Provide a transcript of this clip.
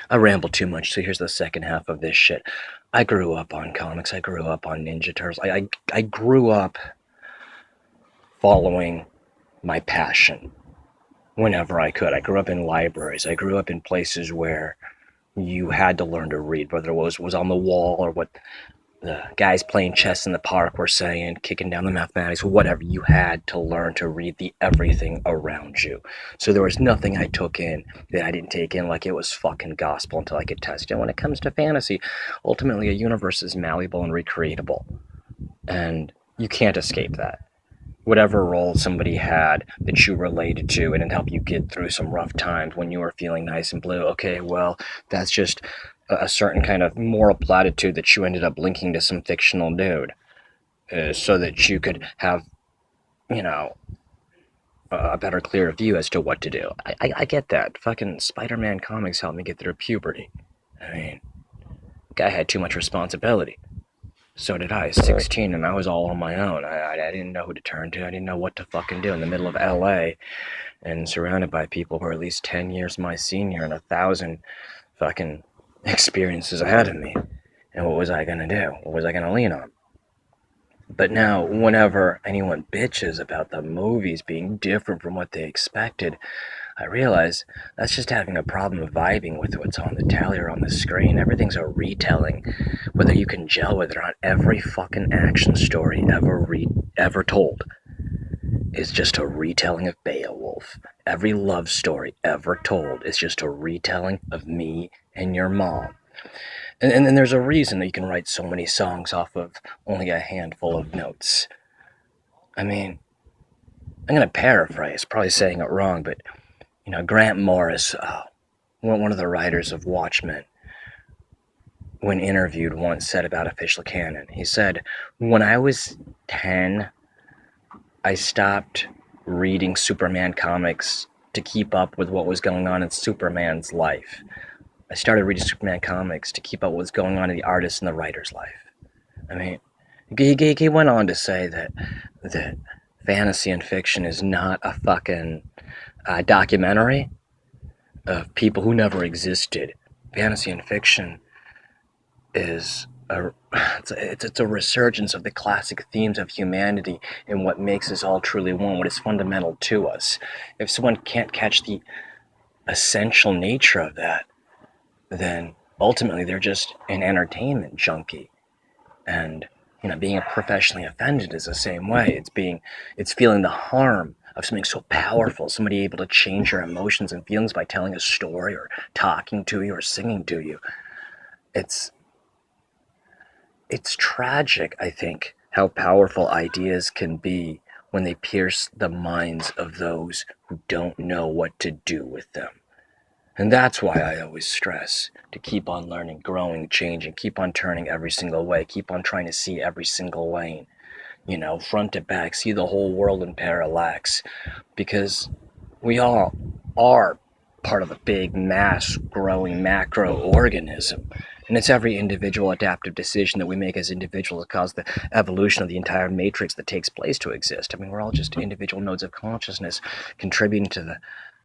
I ramble too much, so here's the second half of this shit. I grew up on comics. I grew up on Ninja Turtles. I grew up following my passion whenever I could. I grew up in libraries. I grew up in places where you had to learn to read, whether it was on the wall or what the guys playing chess in the park were saying, kicking down the mathematics, whatever. You had to learn to read the everything around you. So there was nothing I took in that I didn't take in like it was fucking gospel until I could test it. When it comes to fantasy, ultimately a universe is malleable and recreatable, and you can't escape that. Whatever role somebody had that you related to and it helped you get through some rough times when you were feeling nice and blue, okay, well, that's just a certain kind of moral platitude that you ended up linking to some fictional dude, so that you could have, you know, a better, clearer view as to what to do. I get that. Fucking Spider-Man comics helped me get through puberty. I mean, guy had too much responsibility. So did I. 16, and I was all on my own. I didn't know who to turn to. I didn't know what to fucking do in the middle of LA and surrounded by people who are at least 10 years my senior and 1,000 fucking experiences ahead of me. And what was I gonna do? What was I gonna lean on? But now, whenever anyone bitches about the movies being different from what they expected, I realize that's just having a problem vibing with what's on the telly or on the screen. Everything's a retelling. Whether you can gel with it or not, every fucking action story ever told is just a retelling of Beowulf. Every love story ever told is just a retelling of me and your mom. And then there's a reason that you can write so many songs off of only a handful of notes. I mean, I'm going to paraphrase, probably saying it wrong, but, Grant Morris, one of the writers of Watchmen, when interviewed once said about official canon, he said, when I was 10, I stopped reading Superman comics to keep up with what was going on in Superman's life. I started reading Superman comics to keep up with what's going on in the artist and the writer's life. I mean, he went on to say that fantasy and fiction is not a fucking documentary of people who never existed. Fantasy and fiction is it's a resurgence of the classic themes of humanity and what makes us all truly one, what is fundamental to us. If someone can't catch the essential nature of that, then ultimately they're just an entertainment junkie. And being professionally offended is the same way. It's feeling the harm of something so powerful, somebody able to change your emotions and feelings by telling a story or talking to you or singing to you. It's tragic, I think, how powerful ideas can be when they pierce the minds of those who don't know what to do with them. And that's why I always stress to keep on learning, growing, changing, keep on turning every single way, keep on trying to see every single lane, front to back, see the whole world in parallax, because we all are part of a big mass growing macro organism. And it's every individual adaptive decision that we make as individuals that cause the evolution of the entire matrix that takes place to exist. I mean, we're all just individual nodes of consciousness contributing to